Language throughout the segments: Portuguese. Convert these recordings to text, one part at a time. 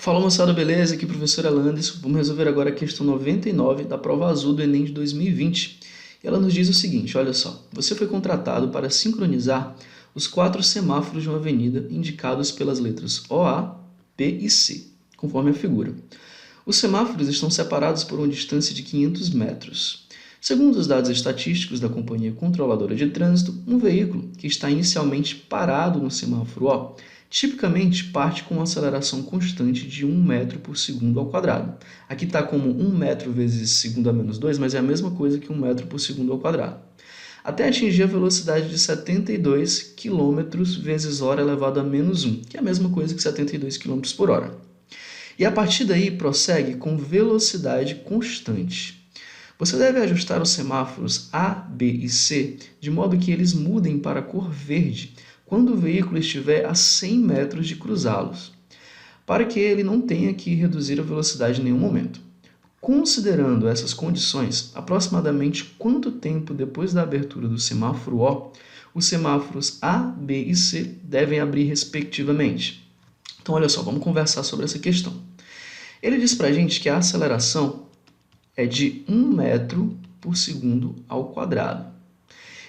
Fala moçada, beleza? Aqui é o professor Alanderson. Vamos resolver agora a questão 99 da prova azul do Enem de 2020. E ela nos diz o seguinte, olha só. Você foi contratado para sincronizar os 4 semáforos de uma avenida indicados pelas letras OA, P e C, conforme a figura. Os semáforos estão separados por uma distância de 500 metros. Segundo os dados estatísticos da Companhia Controladora de Trânsito, um veículo que está inicialmente parado no semáforo O tipicamente parte com uma aceleração constante de 1 metro por segundo ao quadrado. Aqui está como 1 metro vezes segundo a menos 2, mas é a mesma coisa que 1 metro por segundo ao quadrado. Até atingir a velocidade de 72 km vezes hora elevado a menos 1, que é a mesma coisa que 72 km por hora. E a partir daí prossegue com velocidade constante. Você deve ajustar os semáforos A, B e C de modo que eles mudem para a cor verde quando o veículo estiver a 100 metros de cruzá-los, para que ele não tenha que reduzir a velocidade em nenhum momento. Considerando essas condições, aproximadamente quanto tempo depois da abertura do semáforo O, os semáforos A, B e C devem abrir respectivamente? Então, olha só, vamos conversar sobre essa questão. Ele diz para a gente que a aceleração é de 1 metro por segundo ao quadrado.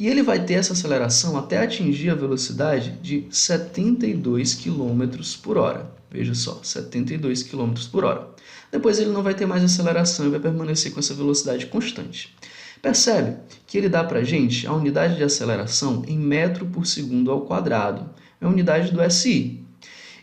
E ele vai ter essa aceleração até atingir a velocidade de 72 km por hora. Veja só, 72 km por hora. Depois ele não vai ter mais aceleração e vai permanecer com essa velocidade constante. Percebe que ele dá para a gente a unidade de aceleração em metro por segundo ao quadrado. É a unidade do SI.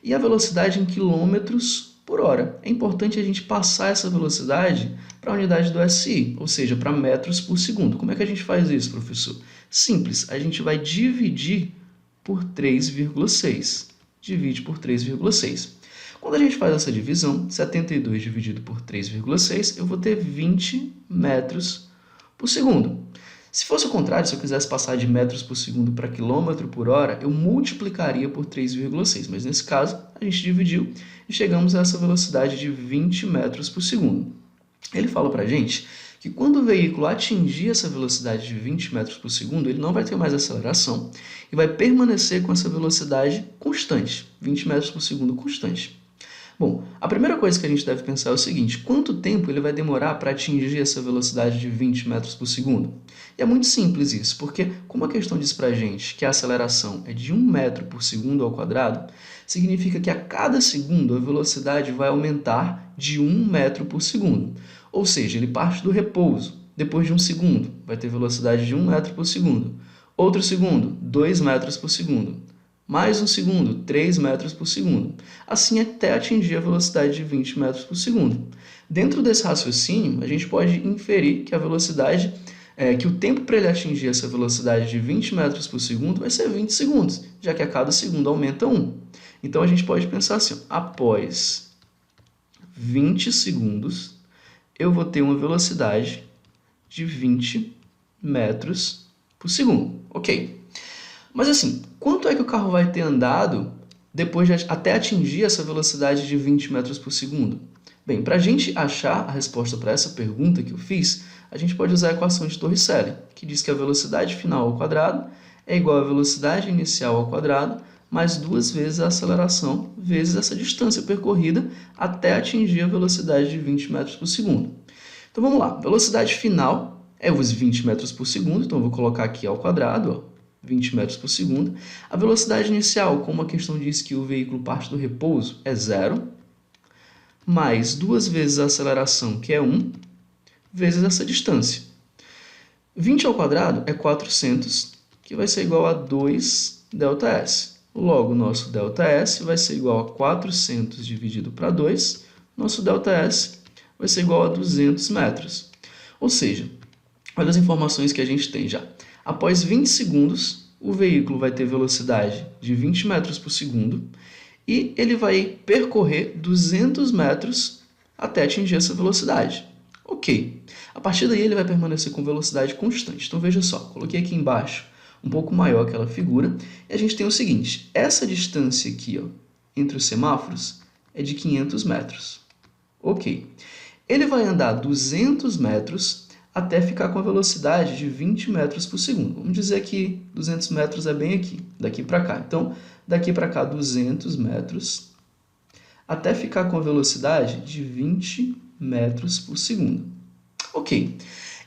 E a velocidade em quilômetros por hora. É importante a gente passar essa velocidade para a unidade do SI, ou seja, para metros por segundo. Como é que a gente faz isso, professor? Simples, a gente vai dividir por 3,6. Divide por 3,6. Quando a gente faz essa divisão, 72 dividido por 3,6, eu vou ter 20 metros por segundo. Se fosse o contrário, se eu quisesse passar de metros por segundo para quilômetro por hora, eu multiplicaria por 3,6. Mas nesse caso, a gente dividiu e chegamos a essa velocidade de 20 metros por segundo. Ele fala para a gente que quando o veículo atingir essa velocidade de 20 metros por segundo, ele não vai ter mais aceleração e vai permanecer com essa velocidade constante, 20 metros por segundo constante. Bom, a primeira coisa que a gente deve pensar é o seguinte, quanto tempo ele vai demorar para atingir essa velocidade de 20 metros por segundo? E é muito simples isso, porque como a questão diz para a gente que a aceleração é de 1 metro por segundo ao quadrado, significa que a cada segundo a velocidade vai aumentar de 1 metro por segundo. Ou seja, ele parte do repouso. Depois de um segundo, vai ter velocidade de 1 metro por segundo. Outro segundo, 2 metros por segundo. Mais um segundo, 3 metros por segundo. Assim até atingir a velocidade de 20 metros por segundo. Dentro desse raciocínio, a gente pode inferir que a velocidade, que o tempo para ele atingir essa velocidade de 20 metros por segundo vai ser 20 segundos, já que a cada segundo aumenta 1. Então a gente pode pensar assim, após 20 segundos, eu vou ter uma velocidade de 20 metros por segundo. Ok. Mas assim, quanto é que o carro vai ter andado depois até atingir essa velocidade de 20 metros por segundo? Bem, para a gente achar a resposta para essa pergunta que eu fiz, a gente pode usar a equação de Torricelli, que diz que a velocidade final ao quadrado é igual à velocidade inicial ao quadrado mais 2 vezes a aceleração vezes essa distância percorrida até atingir a velocidade de 20 metros por segundo. Então vamos lá, velocidade final é os 20 metros por segundo, então eu vou colocar aqui ao quadrado, 20 metros por segundo. A velocidade inicial, como a questão diz que o veículo parte do repouso, é 0, mais 2 vezes a aceleração, que é 1, vezes essa distância. 20 ao quadrado é 400, que vai ser igual a 2 ΔS. Logo, nosso ΔS vai ser igual a 400 dividido para 2, nosso ΔS vai ser igual a 200 metros. Ou seja, olha as informações que a gente tem já. Após 20 segundos, o veículo vai ter velocidade de 20 metros por segundo e ele vai percorrer 200 metros até atingir essa velocidade. Ok. A partir daí ele vai permanecer com velocidade constante. Então veja só, coloquei aqui embaixo um pouco maior aquela figura e a gente tem o seguinte, essa distância aqui entre os semáforos é de 500 metros. Ok. Ele vai andar 200 metros até ficar com a velocidade de 20 metros por segundo. Vamos dizer que 200 metros é bem aqui, daqui para cá. Então, daqui para cá, 200 metros até ficar com a velocidade de 20 metros por segundo. Ok.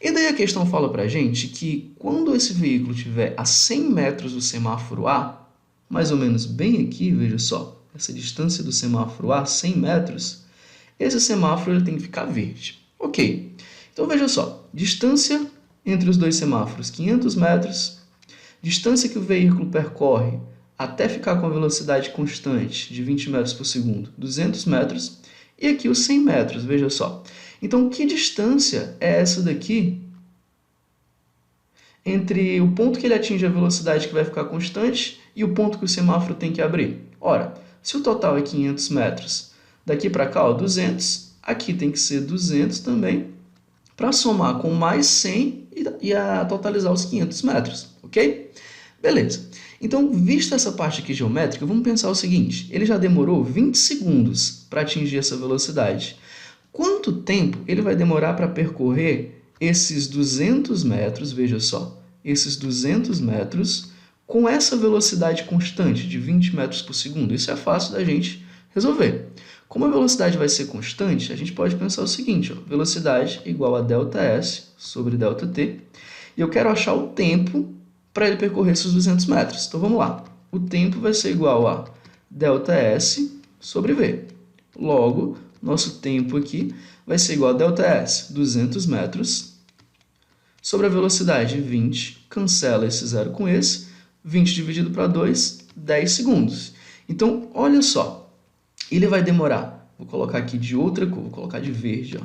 E daí a questão fala para a gente que quando esse veículo estiver a 100 metros do semáforo A, mais ou menos bem aqui, veja só, essa distância do semáforo A, 100 metros, esse semáforo ele tem que ficar verde. Ok. Então veja só, distância entre os dois semáforos, 500 metros, distância que o veículo percorre até ficar com a velocidade constante de 20 metros por segundo, 200 metros, e aqui os 100 metros, veja só. Então, que distância é essa daqui entre o ponto que ele atinge a velocidade que vai ficar constante e o ponto que o semáforo tem que abrir? Ora, se o total é 500 metros, daqui para cá, ó, 200, aqui tem que ser 200 também, para somar com mais 100 e totalizar os 500 metros, ok? Beleza. Então, vista essa parte aqui geométrica, vamos pensar o seguinte, ele já demorou 20 segundos para atingir essa velocidade. Quanto tempo ele vai demorar para percorrer esses 200 metros, veja só, esses 200 metros com essa velocidade constante de 20 metros por segundo? Isso é fácil da gente resolver. Como a velocidade vai ser constante, a gente pode pensar o seguinte, ó, velocidade igual a ΔS sobre ΔT, e eu quero achar o tempo para ele percorrer esses 200 metros. Então vamos lá, o tempo vai ser igual a ΔS sobre V. Logo, nosso tempo aqui vai ser igual a ΔS, 200 metros, sobre a velocidade 20, cancela esse zero com esse, 20 dividido para 2, 10 segundos. Então, olha só, ele vai demorar, vou colocar aqui de outra cor, vou colocar de verde, ó.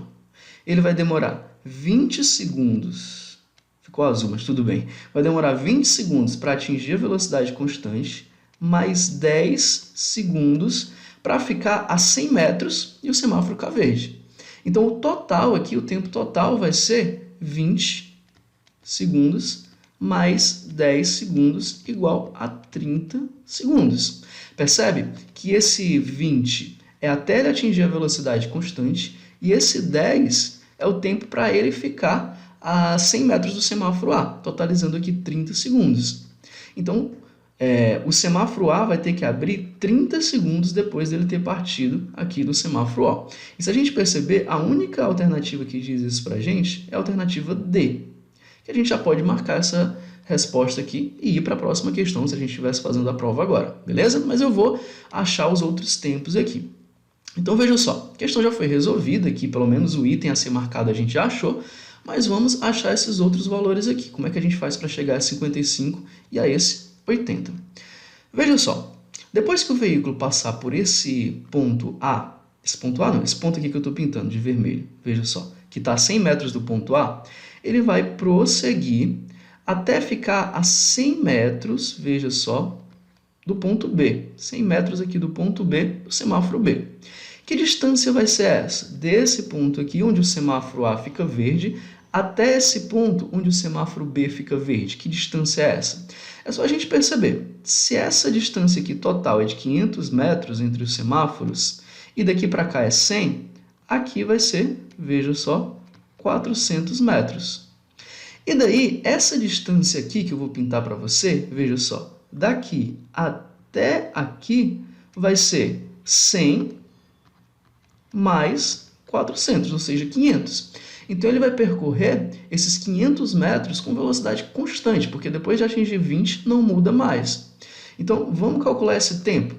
Ele vai demorar 20 segundos, ficou azul, mas tudo bem, vai demorar 20 segundos para atingir a velocidade constante, mais 10 segundos para ficar a 100 metros e o semáforo ficar verde. Então, o total aqui, o tempo total vai ser 20 segundos mais 10 segundos igual a 30 segundos. Percebe que esse 20 é até ele atingir a velocidade constante e esse 10 é o tempo para ele ficar a 100 metros do semáforo A, totalizando aqui 30 segundos. Então, o semáforo A vai ter que abrir 30 segundos depois dele ter partido aqui do semáforo O. E se a gente perceber, a única alternativa que diz isso para a gente é a alternativa D, que a gente já pode marcar essa resposta aqui e ir para a próxima questão se a gente estivesse fazendo a prova agora, beleza? Mas eu vou achar os outros tempos aqui. Então veja só, a questão já foi resolvida aqui, pelo menos o item a ser marcado a gente já achou, mas vamos achar esses outros valores aqui. Como é que a gente faz para chegar a 55 e a esse 80? Veja só, depois que o veículo passar por esse ponto A, esse ponto aqui que eu estou pintando de vermelho, veja só, que está a 100 metros do ponto A, ele vai prosseguir até ficar a 100 metros, veja só, do ponto B. 100 metros aqui do ponto B, do semáforo B. Que distância vai ser essa? Desse ponto aqui, onde o semáforo A fica verde, até esse ponto onde o semáforo B fica verde. Que distância é essa? É só a gente perceber. Se essa distância aqui total é de 500 metros entre os semáforos, e daqui para cá é 100, aqui vai ser, veja só, 400 metros. E daí, essa distância aqui que eu vou pintar para você, veja só, daqui até aqui vai ser 100 mais 400, ou seja, 500. Então, ele vai percorrer esses 500 metros com velocidade constante, porque depois de atingir 20, não muda mais. Então, vamos calcular esse tempo.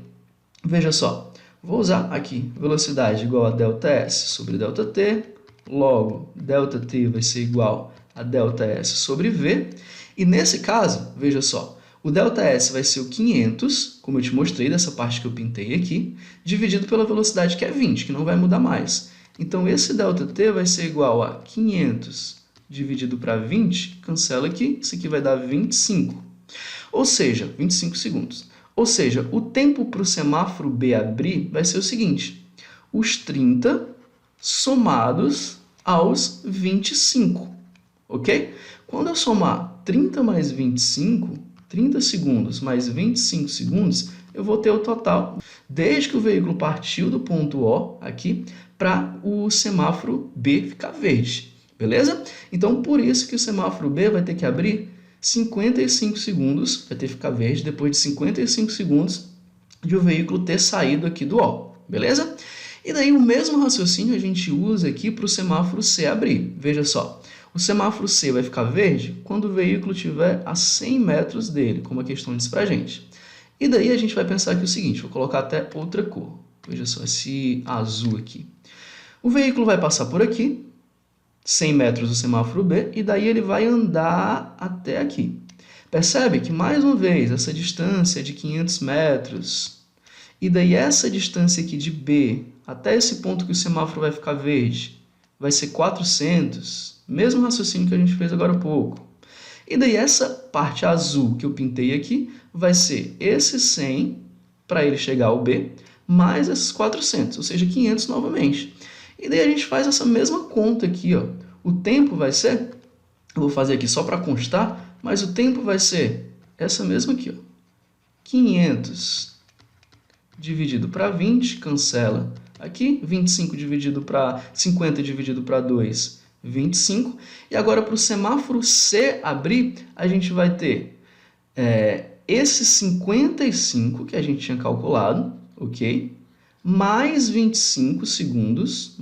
Veja só, vou usar aqui velocidade igual a ΔS sobre ΔT, logo, ΔT vai ser igual a ΔS sobre V, e nesse caso, veja só, o ΔS vai ser o 500, como eu te mostrei dessa parte que eu pintei aqui, dividido pela velocidade que é 20, que não vai mudar mais. Então, esse ΔT vai ser igual a 500 dividido para 20, cancela aqui, isso aqui vai dar 25. Ou seja, 25 segundos. Ou seja, o tempo para o semáforo B abrir vai ser o seguinte, os 30 somados aos 25, ok? Quando eu somar 30 mais 25, 30 segundos mais 25 segundos, eu vou ter o total, desde que o veículo partiu do ponto O, aqui, para o semáforo B ficar verde, beleza? Então, por isso que o semáforo B vai ter que abrir 55 segundos, vai ter que ficar verde depois de 55 segundos de o veículo ter saído aqui do O, beleza? E daí o mesmo raciocínio a gente usa aqui para o semáforo C abrir. Veja só, o semáforo C vai ficar verde quando o veículo estiver a 100 metros dele, como a questão diz para a gente. E daí a gente vai pensar aqui o seguinte, vou colocar até outra cor. Veja só, esse azul aqui. O veículo vai passar por aqui, 100 metros do semáforo B, e daí ele vai andar até aqui. Percebe que, mais uma vez, essa distância é de 500 metros, e daí essa distância aqui de B até esse ponto que o semáforo vai ficar verde vai ser 400, mesmo raciocínio que a gente fez agora há pouco. E daí essa parte azul que eu pintei aqui vai ser esse 100 para ele chegar ao B, mais esses 400, ou seja, 500 novamente. E daí a gente faz essa mesma conta aqui, ó. O tempo vai ser, eu vou fazer aqui só para constar, mas o tempo vai ser essa mesma aqui, ó. 500 dividido para 20, cancela aqui. 25 dividido para 50 dividido para 2, 25. E agora para o semáforo C abrir, a gente vai ter esse 55 que a gente tinha calculado, ok? Mais 25 segundos,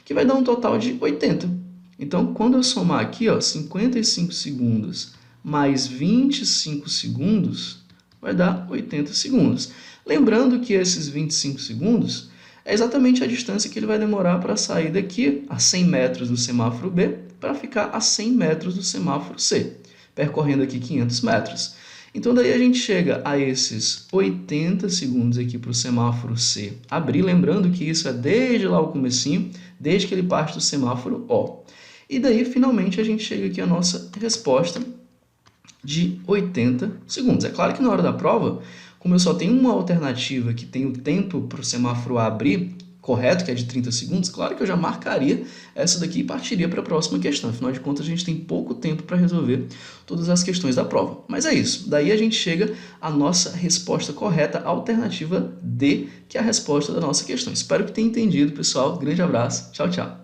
que vai dar um total de 80. Então, quando eu somar aqui, ó, 55 segundos mais 25 segundos, vai dar 80 segundos. Lembrando que esses 25 segundos é exatamente a distância que ele vai demorar para sair daqui a 100 metros do semáforo B para ficar a 100 metros do semáforo C, percorrendo aqui 500 metros. Então, daí a gente chega a esses 80 segundos aqui para o semáforo C abrir, lembrando que isso é desde lá o comecinho, desde que ele parte do semáforo O. E daí, finalmente, a gente chega aqui à nossa resposta de 80 segundos. É claro que na hora da prova, como eu só tenho uma alternativa que tem o tempo para o semáforo A abrir, correto, que é de 30 segundos, claro que eu já marcaria essa daqui e partiria para a próxima questão. Afinal de contas, a gente tem pouco tempo para resolver todas as questões da prova. Mas é isso. Daí a gente chega à nossa resposta correta, alternativa D, que é a resposta da nossa questão. Espero que tenha entendido, pessoal. Grande abraço. Tchau, tchau.